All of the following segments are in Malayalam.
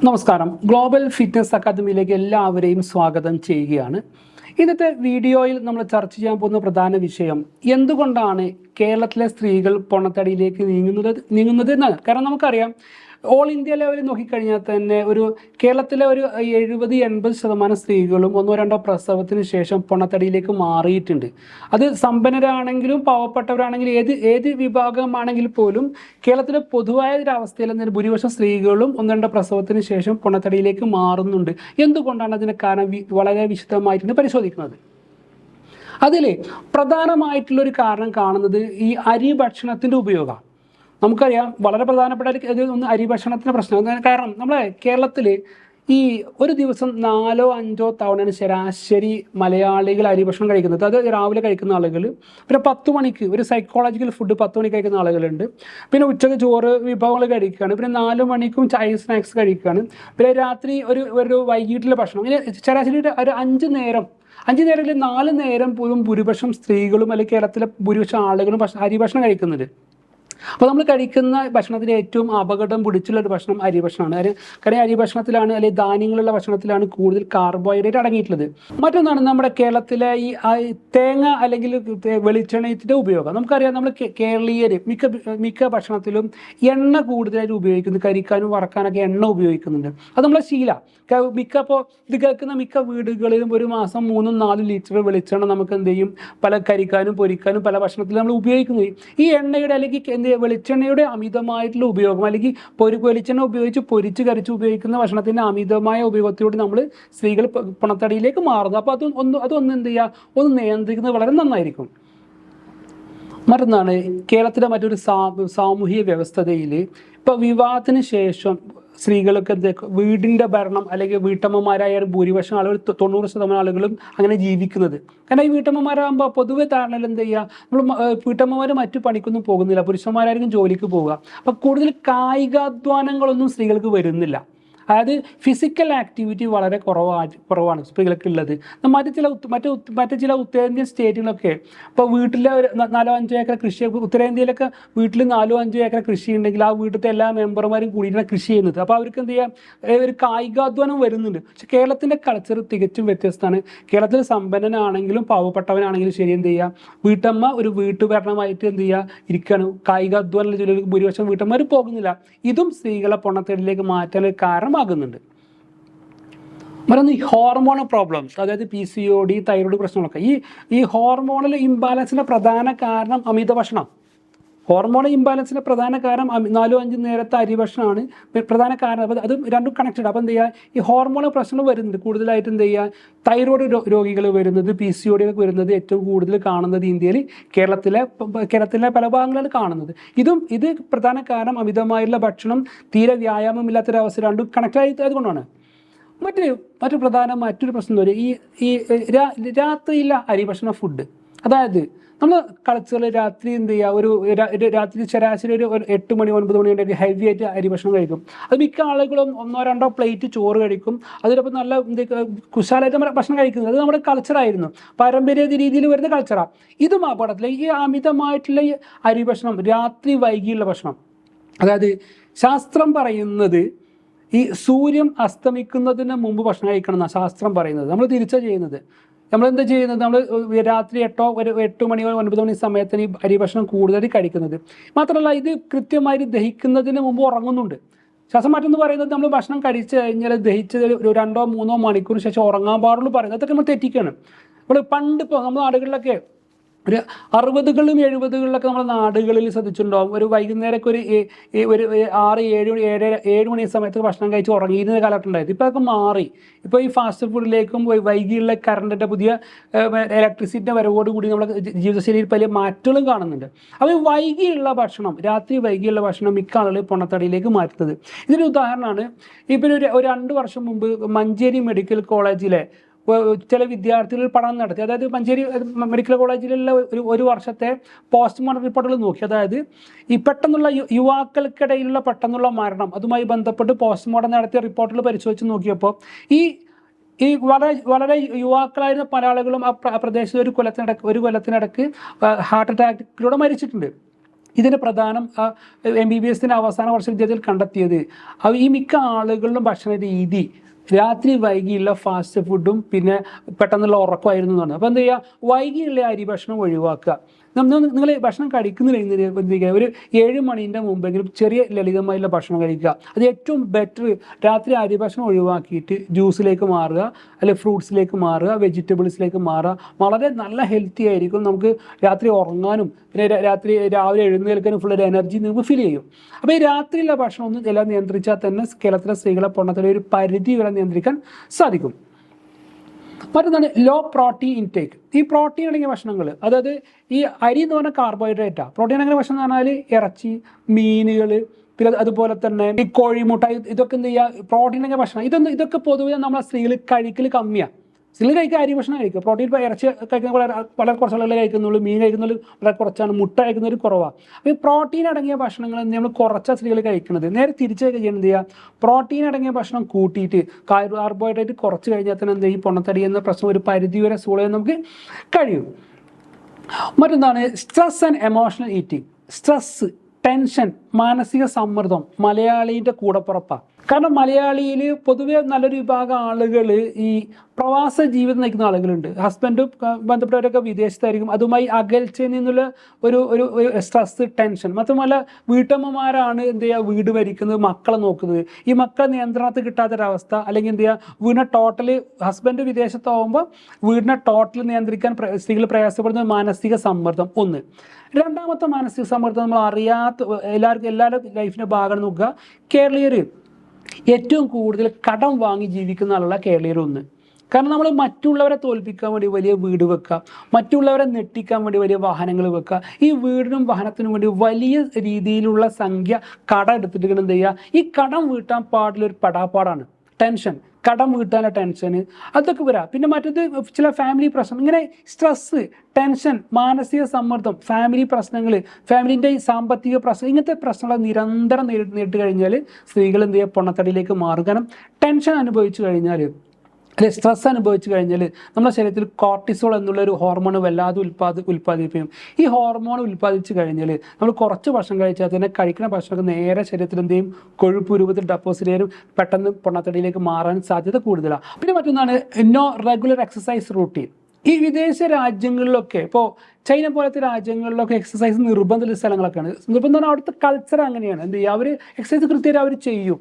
നമസ്കാരം. ഗ്ലോബൽ ഫിറ്റ്നസ് അക്കാദമിയിലേക്ക് എല്ലാവരെയും സ്വാഗതം ചെയ്യുകയാണ്. ഇന്നത്തെ വീഡിയോയിൽ നമ്മൾ ചർച്ച ചെയ്യാൻ പോകുന്ന പ്രധാന വിഷയം എന്തുകൊണ്ടാണ് കേരളത്തിലെ സ്ത്രീകൾ പൊണ്ണത്തടിയിലേക്ക് നീങ്ങുന്നത് എന്നാണ്. കാരണം നമുക്കറിയാം, ഓൾ ഇന്ത്യ ലെവലിൽ നോക്കിക്കഴിഞ്ഞാൽ തന്നെ കേരളത്തിലെ ഒരു 70-80% സ്ത്രീകളും ഒന്നോ രണ്ടോ പ്രസവത്തിന് ശേഷം പൊണ്ണത്തടിയിലേക്ക് മാറിയിട്ടുണ്ട്. അത് സമ്പന്നരാണെങ്കിലും പാവപ്പെട്ടവരാണെങ്കിലും ഏത് വിഭാഗമാണെങ്കിൽ പോലും കേരളത്തിലെ പൊതുവായ ഒരു അവസ്ഥയിൽ നിന്ന് ഭൂരിപക്ഷം സ്ത്രീകളും ഒന്നോ രണ്ടോ പ്രസവത്തിന് ശേഷം പൊണ്ണത്തടിയിലേക്ക് മാറുന്നുണ്ട്. എന്തുകൊണ്ടാണ് അതിന് കാരണം വളരെ വിശദമായിട്ടാണ് പരിശോധിക്കുന്നത്. അതിൽ പ്രധാനമായിട്ടുള്ളൊരു കാരണം കാണുന്നത് ഈ അരി ഭക്ഷണത്തിൻ്റെ ഉപയോഗം. നമുക്കറിയാം, വളരെ പ്രധാനപ്പെട്ട ഒന്ന് അരി ഭക്ഷണത്തിൻ്റെ പ്രശ്നം. കാരണം നമ്മളെ കേരളത്തിൽ ഈ ഒരു ദിവസം 4-5 തവണയാണ് ശരാശരി മലയാളികൾ അരി ഭക്ഷണം കഴിക്കുന്നത്. അത് രാവിലെ കഴിക്കുന്ന ആളുകൾ, പിന്നെ 10 മണിക്ക് ഒരു സൈക്കോളജിക്കൽ ഫുഡ് 10 മണിക്ക് കഴിക്കുന്ന ആളുകളുണ്ട്, പിന്നെ ഉച്ചയ്ക്ക് ചോറ് വിഭവങ്ങൾ കഴിക്കുകയാണ്, പിന്നെ 4 മണിക്കും ചായ സ്നാക്സ് കഴിക്കുകയാണ്, പിന്നെ രാത്രി ഒരു വൈകിട്ടുള്ള ഭക്ഷണം. ഇങ്ങനെ ശരാശരി ഒരു 5 നേരം 4 നേരം പോലും ഭൂരിപക്ഷം സ്ത്രീകളും അല്ലെങ്കിൽ കേരളത്തിലെ ഭൂരിപക്ഷം ആളുകളും അരി ഭക്ഷണം കഴിക്കുന്നുണ്ട്. അപ്പോൾ നമ്മൾ കഴിക്കുന്ന ഭക്ഷണത്തിന് ഏറ്റവും അപകടം പിടിച്ചുള്ളൊരു ഭക്ഷണം അരി ഭക്ഷണമാണ്. കാരണം അരി ഭക്ഷണത്തിലാണ്, അല്ലെങ്കിൽ ധാന്യങ്ങളുള്ള ഭക്ഷണത്തിലാണ് കൂടുതൽ കാർബോഹൈഡ്രേറ്റ് അടങ്ങിയിട്ടുള്ളത്. മറ്റൊന്നാണ് നമ്മുടെ കേരളത്തിലെ ഈ തേങ്ങ അല്ലെങ്കിൽ വെളിച്ചെണ്ണയുടെ ഉപയോഗം. നമുക്കറിയാം, നമ്മൾ കേരളീയർ മിക്ക ഭക്ഷണത്തിലും എണ്ണ കൂടുതലായിട്ട് ഉപയോഗിക്കുന്നു. കരിക്കാനും വറക്കാനൊക്കെ എണ്ണ ഉപയോഗിക്കുന്നുണ്ട്. അത് നമ്മളെ ഇത് കേൾക്കുന്ന മിക്ക വീടുകളിലും ഒരു മാസം 3-4 ലിറ്റർ വെളിച്ചെണ്ണ നമുക്ക് എന്ത് ചെയ്യും, പല കരിക്കാനും പൊരിക്കാനും പല ഭക്ഷണത്തിലും നമ്മൾ ഉപയോഗിക്കുന്നത്. ഈ എണ്ണയുടെ അല്ലെങ്കിൽ വെളിച്ചെണ്ണയുടെ അമിതമായിട്ടുള്ള ഉപയോഗം, അല്ലെങ്കിൽ വെളിച്ചെണ്ണ ഉപയോഗിച്ച് പൊരിച്ച് കരിച്ച് ഉപയോഗിക്കുന്ന ഭക്ഷണത്തിൻ്റെ അമിതമായ ഉപയോഗത്തിലൂടെ നമ്മൾ സ്ത്രീകൾ പൊണ്ണത്തടിയിലേക്ക് മാറുന്നു. അപ്പോൾ അതൊന്ന് എന്ത് ചെയ്യുക, ഒന്ന് നിയന്ത്രിക്കുന്നത് വളരെ നന്നായിരിക്കും. മറ്റൊന്നാണ്, കേരളത്തിലെ മറ്റൊരു സാമൂഹിക വ്യവസ്ഥതയിൽ ഇപ്പോൾ വിവാഹത്തിന് ശേഷം സ്ത്രീകൾക്ക് വീടിൻ്റെ ഭരണം, അല്ലെങ്കിൽ വീട്ടമ്മമാരായ ഭൂരിപക്ഷം ആളുകൾ 90% ആളുകളും അങ്ങനെ ജീവിക്കുന്നത്. കാരണം ഈ വീട്ടമ്മമാരാകുമ്പോൾ പൊതുവെ ധാരണയിൽ എന്ത് ചെയ്യുക, നമ്മൾ വീട്ടമ്മമാർ മറ്റു പണിക്കൊന്നും പോകുന്നില്ല, പുരുഷന്മാരായിരിക്കും ജോലിക്ക് പോവുക. അപ്പോൾ കൂടുതൽ കായികാധ്വാനങ്ങളൊന്നും സ്ത്രീകൾക്ക് വരുന്നില്ല. അതായത് ഫിസിക്കൽ ആക്ടിവിറ്റി വളരെ കുറവാണ് സ്ത്രീകൾക്കുള്ളത്. മറ്റ് ചില ഉത്തരേന്ത്യൻ സ്റ്റേറ്റുകളൊക്കെ ഇപ്പോൾ വീട്ടിലെ 4-5 ഏക്കർ കൃഷി, ഉത്തരേന്ത്യയിലൊക്കെ വീട്ടിൽ 4-5 ഏക്കർ കൃഷി ഉണ്ടെങ്കിൽ ആ വീട്ടിലത്തെ എല്ലാ മെമ്പർമാരും കൂടിയിട്ടാണ് കൃഷി ചെയ്യുന്നത്. അപ്പോൾ അവർക്ക് എന്ത് ചെയ്യാം, ഒരു കായികാധ്വാനം വരുന്നുണ്ട്. പക്ഷെ കേരളത്തിൻ്റെ കൾച്ചർ തികച്ചും വ്യത്യസ്തമാണ്. കേരളത്തിൽ സമ്പന്നനാണെങ്കിലും പാവപ്പെട്ടവനാണെങ്കിലും ശരി, എന്ത് ചെയ്യുക, വീട്ടമ്മ ഒരു വീട്ടുഭരണമായിട്ട് എന്ത് ചെയ്യുക ഇരിക്കുകയാണ്. കായികാധ്വാനം ജോലികൾക്ക് ഭൂരിപക്ഷം വീട്ടമ്മമാർ പോകുന്നില്ല. ഇതും സ്ത്രീകളെ പൊണ്ണത്തടിയിലേക്ക് മാറ്റാനൊരു കാരണമാകുന്നുണ്ട്. മറ്റൊന്ന് ഈ ഹോർമോണൽ പ്രോബ്ലംസ്, അതായത് PCOD, തൈറോയ്ഡ് പ്രശ്നങ്ങളൊക്കെ. ഈ ഹോർമോണൽ ഇംബാലൻസിൻ്റെ പ്രധാന കാരണം അമിത ഭക്ഷണം. ഹോർമോണൽ ഇംബാലൻസിൻ്റെ പ്രധാന കാരണം 4-5 നേരത്തെ അരി ഭക്ഷണമാണ് പ്രധാന കാരണം. അപ്പോൾ അത് രണ്ടും കണക്റ്റഡ്. അപ്പോൾ എന്ത് ചെയ്യുക, ഈ ഹോർമോണൽ പ്രശ്നങ്ങൾ വരുന്നുണ്ട്. കൂടുതലായിട്ട് എന്ത് ചെയ്യുക, തൈറോയ്ഡ് രോഗികൾ വരുന്നത്, PCOD ഒക്കെ വരുന്നത് ഏറ്റവും കൂടുതൽ കാണുന്നത് ഇന്ത്യയിൽ കേരളത്തിലെ പല ഭാഗങ്ങളിലാണ് കാണുന്നത്. ഇത് പ്രധാന കാരണം അമിതമായുള്ള ഭക്ഷണം, തീരെ വ്യായാമമില്ലാത്തൊരവസ്ഥ, രണ്ടും കണക്റ്റ് ആയതുകൊണ്ടാണ്. മറ്റൊരു പ്രശ്നം എന്ന് പറയുന്നത് ഈ രാത്രിയിലെ അരി ഭക്ഷണ ഫുഡ്. അതായത് നമ്മൾ കൾച്ചറിൽ രാത്രി എന്ത് ചെയ്യുക, രാത്രി ശരാശരി ഒരു 8 മണി 9 മണി വരെ ഹെവി ആയിട്ട് അരി ഭക്ഷണം കഴിക്കും. അത് മിക്ക ആളുകളും 1-2 പ്ലേറ്റ് ചോറ് കഴിക്കും. അതിലപ്പോൾ നല്ല കുശാലായിട്ട് ഭക്ഷണം കഴിക്കുന്നത് അത് നമ്മുടെ കൾച്ചറായിരുന്നു, പാരമ്പര്യ രീതിയിൽ വരുന്ന കൾച്ചറാണ്. ഇതും അപകടത്തിൽ ഈ അമിതമായിട്ടുള്ള ഈ അരി ഭക്ഷണം, രാത്രി വൈകിയുള്ള ഭക്ഷണം. അതായത് ശാസ്ത്രം പറയുന്നത് ഈ സൂര്യൻ അസ്തമിക്കുന്നതിന് മുമ്പ് ഭക്ഷണം കഴിക്കണം എന്നാണ് ശാസ്ത്രം പറയുന്നത്. നമ്മൾ തിരിച്ചാണ് ചെയ്യുന്നത്. നമ്മളെന്താ ചെയ്യുന്നത്, നമ്മൾ രാത്രി 8 മണി 9 മണി സമയത്തിന് ഈ അരി ഭക്ഷണം കൂടുതൽ കഴിക്കുന്നത്. മാത്രമല്ല, ഇത് കൃത്യമായി ദഹിക്കുന്നതിന് മുമ്പ് ഉറങ്ങുന്നുണ്ട്. ശ്വാസം മാറ്റം പറയുന്നത് നമ്മൾ ഭക്ഷണം കഴിച്ച് കഴിഞ്ഞാൽ ദഹിച്ച് 2-3 മണിക്കൂർ ശേഷം ഉറങ്ങാൻ പാടുള്ളൂ പറയുന്നത്. അതൊക്കെ നമ്മൾ തെറ്റിക്കുകയാണ്. ഇപ്പോൾ നമ്മുടെ നാടുകളിലൊക്കെ ഒരു 60കളിലും 70കളിലൊക്കെ നമ്മുടെ നാടുകളിൽ ശ്രദ്ധിച്ചിട്ടുണ്ടാവും, ഒരു വൈകുന്നേരമൊക്കെ ഒരു 6-7 മണി സമയത്ത് ഭക്ഷണം കഴിച്ച് ഉറങ്ങിയിരുന്ന കാലഘട്ടം ഉണ്ടായത്. ഇപ്പോൾ അതൊക്കെ മാറി. ഇപ്പോൾ ഈ ഫാസ്റ്റ് ഫുഡിലേക്കും വൈകിയുള്ള കറണ്ടിൻ്റെ പുതിയ ഇലക്ട്രിസിറ്റിൻ്റെ വരവോടുകൂടി നമ്മുടെ ജീവിതശൈലിയിൽ വലിയ മാറ്റങ്ങളും കാണുന്നുണ്ട്. അപ്പോൾ രാത്രി വൈകിയുള്ള ഭക്ഷണം മിക്ക ആളുകളും പൊണ്ണത്തടിയിലേക്ക് മാറ്റുന്നത്. ഇതിൻ്റെ ഉദാഹരണമാണ്, ഇപ്പോൾ ഒരു 2 വർഷം മുമ്പ് മഞ്ചേരി മെഡിക്കൽ കോളേജിലെ ചില വിദ്യാർത്ഥികൾ പഠനം നടത്തി. അതായത് മഞ്ചേരി മെഡിക്കൽ കോളേജിലുള്ള ഒരു വർഷത്തെ പോസ്റ്റ്മോർട്ടം റിപ്പോർട്ടുകൾ നോക്കി. അതായത് ഈ പെട്ടെന്നുള്ള യുവാക്കൾക്കിടയിലുള്ള പെട്ടെന്നുള്ള മരണം, അതുമായി ബന്ധപ്പെട്ട് പോസ്റ്റ്മോർട്ടം നടത്തിയ റിപ്പോർട്ടുകൾ പരിശോധിച്ച് നോക്കിയപ്പോൾ ഈ വളരെ യുവാക്കളായിരുന്ന പല ആളുകളും ആ പ്രദേശത്ത് ഒരു കൊല്ലത്തിനിടക്ക് ഹാർട്ട് അറ്റാക്കിലൂടെ മരിച്ചിട്ടുണ്ട്. ഇതിൻ്റെ പ്രധാനം MBBS അവസാന വർഷ വിദ്യാർത്ഥികൾ കണ്ടെത്തിയത് ഈ മിക്ക ആളുകളിലും ഭക്ഷണ രീതി രാത്രി വൈകിയുള്ള ഫാസ്റ്റ് ഫുഡും പിന്നെ പെട്ടെന്നുള്ള ഉറക്കമായിരുന്നു എന്ന് പറഞ്ഞു. അപ്പോൾ എന്ത് ചെയ്യുക, വൈകിയുള്ള അരി ഭക്ഷണം ഒഴിവാക്കുക. നിങ്ങൾ ഭക്ഷണം കഴിക്കുന്നില്ല ഒരു 7 മണീൻ്റെ മുമ്പെങ്കിലും ചെറിയ ലളിതമായുള്ള ഭക്ഷണം കഴിക്കുക. അത് ഏറ്റവും ബെറ്റർ. രാത്രി അരി ഭക്ഷണം ഒഴിവാക്കിയിട്ട് ജ്യൂസിലേക്ക് മാറുക, അല്ലെങ്കിൽ ഫ്രൂട്ട്സിലേക്ക് മാറുക, വെജിറ്റബിൾസിലേക്ക് മാറുക. വളരെ നല്ല ഹെൽത്തി ആയിരിക്കും. നമുക്ക് രാത്രി ഉറങ്ങാനും പിന്നെ രാവിലെ എഴുന്നേൽക്കാനും ഫുൾ ഒരു എനർജി നമുക്ക് ഫീൽ ചെയ്യും. അപ്പോൾ ഈ രാത്രിയിലുള്ള ഭക്ഷണം ഒന്നും എല്ലാം നിയന്ത്രിച്ചാൽ തന്നെ കേരളത്തിലെ സ്ത്രീകളെ പൊണ്ണത്തടി ഒരു പരിധി വരെ നിയന്ത്രിക്കാൻ സാധിക്കും. മറ്റൊന്നാണ് ലോ പ്രോട്ടീൻ ഇൻടേക്ക്. ഈ പ്രോട്ടീൻ അടങ്ങിയ ഭക്ഷണങ്ങൾ, അതായത് ഈ അരി എന്ന് പറഞ്ഞാൽ കാർബോഹൈഡ്രേറ്റാണ്. പ്രോട്ടീൻ അടങ്ങിയ ഭക്ഷണം എന്ന് പറഞ്ഞാൽ ഇറച്ചി, മീനുകൾ, പിന്നെ അതുപോലെ തന്നെ ഈ കോഴിമുട്ട, ഇതൊക്കെ എന്ത് ചെയ്യുക, പ്രോട്ടീൻ അടങ്ങിയ ഭക്ഷണം. ഇതൊക്കെ പൊതുവെ നമ്മളെ സ്ത്രീകൾ കഴിക്കൽ കമ്മിയാണ്. സ്ത്രീകൾ കഴിക്കുക അരി ഭക്ഷണം കഴിക്കുക. പ്രോട്ടീൻ ഇപ്പോൾ ഇറച്ചി കഴിക്കുന്ന വളരെ കുറച്ച് ആളുകളെ കഴിക്കുന്നുള്ളൂ, മീൻ കഴിക്കുന്നവർ വളരെ കുറച്ചാണ്, മുട്ട കഴിക്കുന്നവർ കുറവാണ്. അപ്പോൾ ഈ പ്രോട്ടീൻ അടങ്ങിയ ഭക്ഷണങ്ങൾ നമ്മൾ കുറച്ച സ്ത്രീകൾ കഴിക്കുന്നത്. നേരെ തിരിച്ച് ചെയ്യുന്നത് എന്ത് ചെയ്യുക, പ്രോട്ടീൻ അടങ്ങിയ ഭക്ഷണം കൂട്ടിയിട്ട് കാർബോഹൈഡ്രേറ്റ് കുറച്ച് കഴിഞ്ഞാൽ തന്നെ എന്ത് ചെയ്യും, പൊണ്ണത്തടി എന്ന പ്രശ്നം ഒരു പരിധി വരെ സോൾവ് ചെയ്യാൻ നമുക്ക് കഴിയും. മറ്റൊന്നാണ് stress and emotional eating. Stress, tension, മാനസിക സമ്മർദ്ദം മലയാളീൻ്റെ കൂടപ്പുറപ്പാണ്. കാരണം മലയാളിയിൽ പൊതുവെ നല്ലൊരു വിഭാഗം ആളുകൾ ഈ പ്രവാസ ജീവിതം നയിക്കുന്ന ആളുകളുണ്ട്. ഹസ്ബൻഡും ബന്ധപ്പെട്ടവരൊക്കെ വിദേശത്തായിരിക്കും. അതുമായി അകൽച്ചയിൽ നിന്നുള്ള ഒരു സ്ട്രെസ്, ടെൻഷൻ. മാത്രമല്ല വീട്ടമ്മമാരാണ് എന്ത് ചെയ്യുക, വീട് ഭരിക്കുന്നത്, മക്കളെ നോക്കുന്നത്. ഈ മക്കളെ നിയന്ത്രണത്തിൽ കിട്ടാത്തൊരവസ്ഥ, അല്ലെങ്കിൽ എന്ത് ചെയ്യുക, വീടിനെ ടോട്ടൽ, ഹസ്ബൻഡ് വിദേശത്താവുമ്പോൾ വീടിനെ ടോട്ടൽ നിയന്ത്രിക്കാൻ സ്ത്രീകൾ പ്രയാസപ്പെടുന്ന മാനസിക സമ്മർദ്ദം ഒന്ന്. രണ്ടാമത്തെ മാനസിക സമ്മർദ്ദം നമ്മൾ അറിയാത്ത എല്ലാവരുടെ ലൈഫിൻ്റെ ഭാഗം നോക്കുക. കേരളീയർ ഏറ്റവും കൂടുതൽ കടം വാങ്ങി ജീവിക്കുന്ന ആളുള്ള കേരളീയർ ഒന്ന്. കാരണം നമ്മൾ മറ്റുള്ളവരെ തോൽപ്പിക്കാൻ വേണ്ടി വലിയ വീട് വെക്കുക, മറ്റുള്ളവരെ നെട്ടിക്കാൻ വേണ്ടി വലിയ വാഹനങ്ങൾ വെക്കുക. ഈ വീടിനും വാഹനത്തിനും വേണ്ടി വലിയ രീതിയിലുള്ള സംഖ്യ കടം എടുത്തിട്ട് എന്ത് ചെയ്യുക, ഈ കടം വീട്ടാൻ പാടില്ലൊരു പെടാപ്പാടാണ് ടെൻഷൻ. കടം വീട്ടാനുള്ള ടെൻഷന് അതൊക്കെ വരാം. പിന്നെ മറ്റത് ചില ഫാമിലി പ്രശ്നം, ഇങ്ങനെ സ്ട്രെസ്സ്, ടെൻഷൻ, മാനസിക സമ്മർദ്ദം, ഫാമിലി പ്രശ്നങ്ങൾ, ഫാമിലിൻ്റെ സാമ്പത്തിക പ്രശ്നം, ഇങ്ങനത്തെ പ്രശ്നങ്ങൾ നിരന്തരം നേരിട്ട് കഴിഞ്ഞാൽ സ്ത്രീകൾ എന്ത് ചെയ്യുക, പൊണ്ണത്തടിയിലേക്ക് മാറും. കാരണം ടെൻഷൻ അനുഭവിച്ചു കഴിഞ്ഞാൽ, അല്ലെ സ്ട്രെസ് അനുഭവിച്ചു കഴിഞ്ഞാൽ നമ്മുടെ ശരീരത്തിൽ കോർട്ടിസോൾ എന്നുള്ളൊരു ഹോർമോൺ വല്ലാതെ ഉൽപ്പാദിപ്പിക്കും. ഈ ഹോർമോൺ ഉൽപ്പാദിപ്പിച്ച് കഴിഞ്ഞാൽ നമ്മൾ കുറച്ച് ഭക്ഷണം കഴിച്ചാൽ തന്നെ കഴിക്കുന്ന ഭക്ഷണമൊക്കെ നേരെ ശരീരത്തിൽ എന്ത് ചെയ്യും, കൊഴുപ്പ് രൂപത്തിൽ ഡെപ്പോസിറ്റ് ചെയ്യും, പെട്ടെന്ന് പൊണ്ണത്തടിയിലേക്ക് മാറാൻ സാധ്യത കൂടുതലാണ്. പിന്നെ മറ്റൊന്നാണ് നോ റെഗുലർ എക്സസൈസ് റൂട്ടീൻ. ഈ വിദേശ രാജ്യങ്ങളിലൊക്കെ, ഇപ്പോൾ ചൈന പോലത്തെ രാജ്യങ്ങളിലൊക്കെ എക്സസൈസ് നിർബന്ധമുള്ള സ്ഥലങ്ങളൊക്കെയാണ്. നിർബന്ധം അവിടുത്തെ കൾച്ചർ അങ്ങനെയാണ്. എന്ത് ചെയ്യുക, അവർ എക്സസൈസ് കൃത്യമായിട്ട് അവർ ചെയ്യും,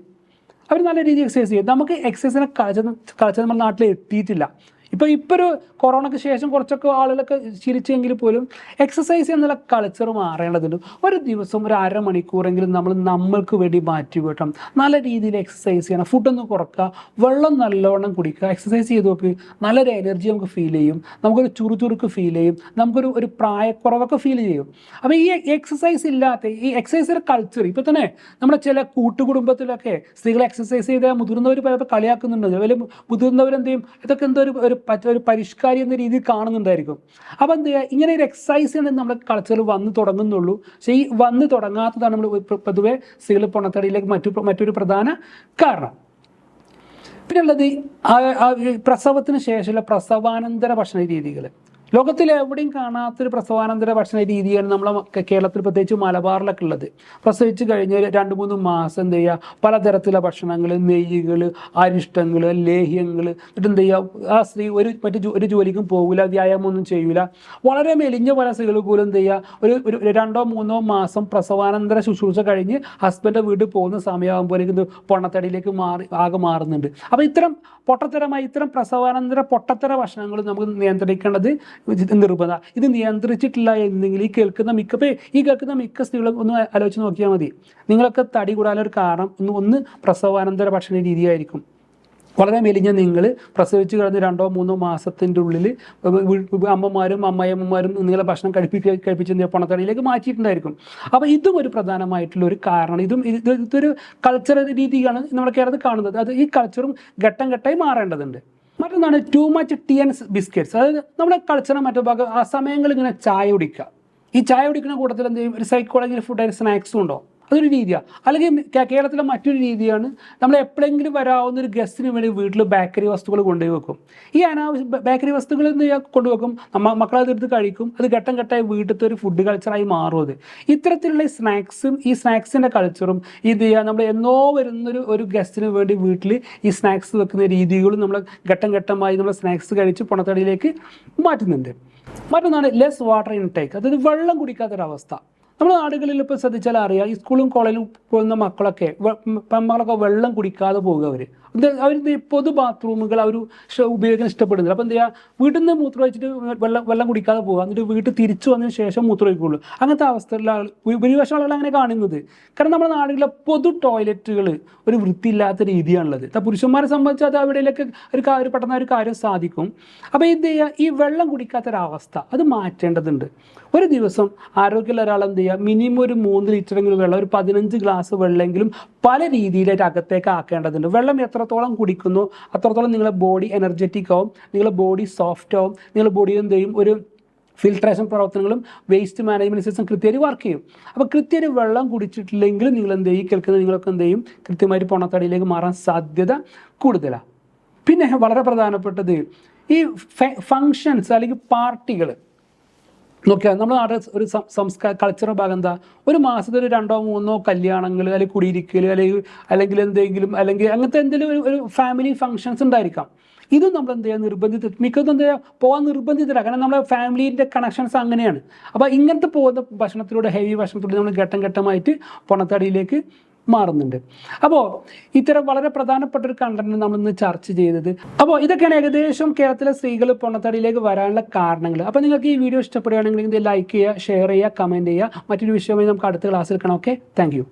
അവർ നല്ല രീതിയിൽ എക്സസൈസ് ചെയ്യും. നമുക്ക് എക്സസൈസിനെ കളിച്ച നമ്മുടെ നാട്ടിൽ എത്തിയിട്ടില്ല. ഇപ്പോൾ ഒരു കൊറോണയ്ക്ക് ശേഷം കുറച്ചൊക്കെ ആളുകളൊക്കെ ശീലിച്ചെങ്കിൽ പോലും എക്സസൈസ് എന്നുള്ള കൾച്ചർ മാറേണ്ടതുണ്ട്. ഒരു ദിവസം ഒരു അരമണിക്കൂറെങ്കിലും നമ്മൾക്ക് വേണ്ടി മാറ്റി വെക്കണം. നല്ല രീതിയിൽ എക്സസൈസ് ചെയ്യണം. ഫുഡൊന്ന് കുറക്കുക, വെള്ളം നല്ലോണം കുടിക്കുക, എക്സസൈസ് ചെയ്ത് നോക്ക്. നല്ലൊരു എനർജി നമുക്ക് ഫീൽ ചെയ്യും, നമുക്കൊരു ചുറുചുറുക്ക് ഫീൽ ചെയ്യും, നമുക്കൊരു പ്രായക്കുറവൊക്കെ ഫീൽ ചെയ്യും. അപ്പോൾ ഈ എക്സസൈസ് ഇല്ലാത്ത ഈ എക്സസൈസിൻ്റെ കൾച്ചർ ഇപ്പോൾ തന്നെ നമ്മുടെ ചില കൂട്ടുകുടുംബത്തിലൊക്കെ സ്ത്രീകൾ എക്സസൈസ് ചെയ്താൽ മുതിർന്നവർ പലപ്പോൾ കളിയാക്കുന്നുണ്ട്. വലിയ മുതിർന്നവരെന്ത് ചെയ്യും, ഇതൊക്കെ എന്തോ ഒരു പരിഷ്കാരി എന്ന രീതിയിൽ കാണുന്നുണ്ടായിരിക്കും. അപ്പോൾ എന്ത് ചെയ്യുക, ഇങ്ങനെ ഒരു എക്സസൈസ് നമ്മുടെ കൾച്ചറിൽ വന്ന് തുടങ്ങുന്നുള്ളൂ. പക്ഷേ ഈ വന്ന് തുടങ്ങാത്തതാണ് നമ്മൾ പൊതുവെ സ്ത്രീകൾ പൊണ്ണത്തടിയിലേക്ക് മറ്റൊരു പ്രധാന കാരണം. പിന്നെ ഉള്ളത് പ്രസവത്തിന് ശേഷമുള്ള പ്രസവാനന്തര ഭക്ഷണ രീതികൾ. ലോകത്തിൽ എവിടെയും കാണാത്തൊരു പ്രസവാനന്തര ഭക്ഷണ രീതിയാണ് നമ്മളെ കേരളത്തിൽ, പ്രത്യേകിച്ച് മലബാറിലൊക്കെ ഉള്ളത്. പ്രസവിച്ച് കഴിഞ്ഞാൽ 2-3 മാസം എന്ത് ചെയ്യുക, പലതരത്തിലുള്ള ഭക്ഷണങ്ങൾ, നെയ്യുകൾ, അരിഷ്ടങ്ങൾ, ലേഹ്യങ്ങൾ, എന്നിട്ട് എന്ത് ചെയ്യുക, ആ സ്ത്രീ ഒരു ജോലിക്കും പോകില്ല, വ്യായാമമൊന്നും ചെയ്യില്ല. വളരെ മെലിഞ്ഞ പല സ്ത്രീകൾ പോലും എന്ത് ചെയ്യുക, ഒരു 2-3 മാസം പ്രസവാനന്തര ശുശ്രൂഷ കഴിഞ്ഞ് ഹസ്ബൻഡ് വീട്ടിൽ പോകുന്ന സമയമാകുമ്പോഴേക്കും പൊണ്ണത്തടിയിലേക്ക് ആകെ മാറുന്നുണ്ട്. അപ്പോൾ ഇത്തരം പ്രസവാനന്തര പൊട്ടത്തര ഭക്ഷണങ്ങൾ നമുക്ക് നിയന്ത്രിക്കേണ്ടത് നിർബന്ധം. ഇത് നിയന്ത്രിച്ചിട്ടില്ല എന്നെങ്കിൽ ഈ കേൾക്കുന്ന മിക്ക സ്ത്രീകളും ഒന്ന് ആലോചിച്ച് നോക്കിയാൽ മതി. നിങ്ങളൊക്കെ തടി കൂടാനൊരു കാരണം ഒന്ന് പ്രസവാനന്തര ഭക്ഷണ രീതിയായിരിക്കും. വളരെ മെലിഞ്ഞ നിങ്ങൾ പ്രസവിച്ച് കിടന്ന് 2-3 മാസത്തിൻ്റെ ഉള്ളിൽ അമ്മമാരും അമ്മായിയമ്മമാരും നിങ്ങളെ ഭക്ഷണം കഴിപ്പിച്ച് പൊണ്ണത്തടിയിലേക്ക് മാറ്റിയിട്ടുണ്ടായിരിക്കും. അപ്പോൾ ഇതും ഒരു പ്രധാനമായിട്ടുള്ള ഒരു കാരണം. ഇതൊരു കൾച്ചറൽ രീതിയാണ് നമ്മുടെ കേരളത്തിൽ കാണുന്നത്. അത് ഈ കൾച്ചറും ഘട്ടം ഘട്ടമായി മാറേണ്ടതുണ്ട്. മറ്റൊന്നാണ് too much tea and biscuits. അതായത് നമ്മുടെ കൾച്ചറിന് മറ്റു ഭാഗം ആ സമയങ്ങളിൽ ഇങ്ങനെ ചായ കുടിക്കുക. ഈ ചായ കുടിക്കുന്ന കൂട്ടത്തിൽ എന്ത് ചെയ്യും, ഒരു സൈക്കോളജിക്കൽ ഫുഡായിട്ട് സ്നാക്സും ഉണ്ടോ. അതൊരു രീതിയാണ്. അല്ലെങ്കിൽ കേരളത്തിലെ മറ്റൊരു രീതിയാണ്, നമ്മൾ എപ്പോഴെങ്കിലും വരാവുന്ന ഒരു ഗസ്റ്റിന് വേണ്ടി വീട്ടിൽ ബേക്കറി വസ്തുക്കൾ കൊണ്ടുപോയി വെക്കും. ഈ അനാവശ്യ ബേക്കറി വസ്തുക്കൾ എന്ത് ചെയ്യുക, കൊണ്ടുവെക്കും, മക്കളത് എടുത്ത് കഴിക്കും. അത് ഘട്ടം ഘട്ടമായി വീട്ടിലത്തെ ഒരു ഫുഡ് കൾച്ചറായി മാറും. അത് ഇത്തരത്തിലുള്ള ഈ സ്നാക്സിൻ്റെ കൾച്ചറും ഇത് ചെയ്യുക, നമ്മൾ എന്നോ വരുന്നൊരു ഗസ്റ്റിന് വേണ്ടി വീട്ടിൽ ഈ സ്നാക്സ് വെക്കുന്ന രീതികളും നമ്മൾ ഘട്ടം ഘട്ടമായി നമ്മൾ സ്നാക്സ് കഴിച്ച് പൊണത്തടിയിലേക്ക് മാറ്റുന്നുണ്ട്. മറ്റൊന്നാണ് ലെസ് വാട്ടർ ഇൻടേക്ക്, അതായത് വെള്ളം കുടിക്കാത്തൊരവസ്ഥ. നമ്മുടെ നാടുകളിൽ ഇപ്പോൾ ശ്രദ്ധിച്ചാൽ അറിയാം, ഈ സ്കൂളും കോളേജിലും പോകുന്ന മക്കളൊക്കെ വെള്ളം കുടിക്കാതെ പോകുക. അവർ പൊതു ബാത്റൂമുകൾ അവർ ഉപയോഗിക്കാൻ ഇഷ്ടപ്പെടുന്നില്ല. അപ്പോൾ എന്ത് ചെയ്യുക, വീട്ടിൽ നിന്ന് മൂത്രം ഒഴിച്ചിട്ട് വെള്ളം കുടിക്കാതെ പോകുക, എന്നിട്ട് വീട്ടിൽ തിരിച്ചു വന്നതിന് ശേഷം മൂത്രം ഒഴിക്കുള്ളൂ. അങ്ങനത്തെ അവസ്ഥയിലുള്ള ഭൂരിപക്ഷം ആളുകൾ അങ്ങനെ കാണുന്നത്. കാരണം നമ്മുടെ നാടുകളിലെ പൊതു ടോയ്ലറ്റുകൾ ഒരു വൃത്തിയില്ലാത്ത രീതിയാണുള്ളത്. പുരുഷന്മാരെ സംബന്ധിച്ച് അത് അവിടെയൊക്കെ ഒരു പെട്ടെന്ന് ഒരു കാര്യം സാധിക്കും. അപ്പോൾ എന്ത് ചെയ്യുക, ഈ വെള്ളം കുടിക്കാത്തൊരവസ്ഥ അത് മാറ്റേണ്ടതുണ്ട്. ഒരു ദിവസം ആരോഗ്യമുള്ള ഒരാൾ എന്ത് ചെയ്യുക, മിനിമം ഒരു 3 ലിറ്ററെങ്കിലും വെള്ളം, ഒരു 15 ഗ്ലാസ് വെള്ളമെങ്കിലും പല രീതിയിലായിട്ട് അകത്തേക്ക് ആക്കേണ്ടതുണ്ട്. വെള്ളം എത്രത്തോളം കുടിക്കുന്നു അത്രത്തോളം നിങ്ങളുടെ ബോഡി എനർജറ്റിക് ആവും, നിങ്ങളുടെ ബോഡി സോഫ്റ്റ് ആവും, നിങ്ങളുടെ ബോഡിയിൽ എന്ത് ചെയ്യും, ഒരു ഫിൽട്രേഷൻ പ്രവർത്തനങ്ങളും വേസ്റ്റ് മാനേജ്മെൻറ്റ് സിസ്റ്റം കൃത്യമായിട്ട് വർക്ക് ചെയ്യും. അപ്പോൾ കൃത്യമായിട്ട് വെള്ളം കുടിച്ചിട്ടില്ലെങ്കിൽ നിങ്ങൾ എന്ത് ചെയ്യും, കേൾക്കുന്ന നിങ്ങളൊക്കെ എന്ത് ചെയ്യും, കൃത്യമായിട്ട് പൊണ്ണത്തടിയിലേക്ക് മാറാൻ സാധ്യത കൂടുതലാണ്. പിന്നെ വളരെ പ്രധാനപ്പെട്ടത് ഈ ഫങ്ഷൻസ് അല്ലെങ്കിൽ പാർട്ടികൾ നോക്കിയാൽ നമ്മുടെ നാട് ഒരു കൾച്ചറൽ ഭാഗം എന്താ, ഒരു മാസത്തിൽ 2-3 കല്യാണങ്ങൾ അല്ലെങ്കിൽ കുടിയിരിക്കൽ അല്ലെങ്കിൽ എന്തെങ്കിലും അല്ലെങ്കിൽ അങ്ങനത്തെ എന്തെങ്കിലും ഒരു ഫാമിലി ഫങ്ഷൻസ് ഉണ്ടായിരിക്കാം. ഇതും നമ്മൾ എന്ത് ചെയ്യുക, മിക്കതും എന്ത് ചെയ്യുക, പോകാൻ നിർബന്ധിതരാണ്. കാരണം നമ്മുടെ ഫാമിലീൻ്റെ കണക്ഷൻസ് അങ്ങനെയാണ്. അപ്പോൾ ഇങ്ങനത്തെ പോകുന്ന ഭക്ഷണത്തിലൂടെ, ഹെവി ഭക്ഷണത്തിലൂടെ നമ്മൾ ഘട്ടം ഘട്ടമായിട്ട് പൊണ്ണത്തടിയിലേക്ക് മാറുന്നുണ്ട്. അപ്പോൾ ഇത്തരം വളരെ പ്രധാനപ്പെട്ട ഒരു കണ്ടന്റ് നമ്മൾ ഇന്ന് ചർച്ച ചെയ്തത്. അപ്പോൾ ഇതൊക്കെയാണ് ഏകദേശം കേരളത്തിലെ സ്ത്രീകൾ പൊണ്ണത്തടിയിലേക്ക് വരാനുള്ള കാരണങ്ങൾ. അപ്പോൾ നിങ്ങൾക്ക് ഈ വീഡിയോ ഇഷ്ടപ്പെടുകയാണെങ്കിൽ ഇത് ലൈക്ക് ചെയ്യുക, ഷെയർ ചെയ്യുക, കമൻറ്റ് ചെയ്യുക. മറ്റൊരു വിഷയമായി നമുക്ക് അടുത്ത ക്ലാസ്സിൽ കാണാം. Okay, thank you.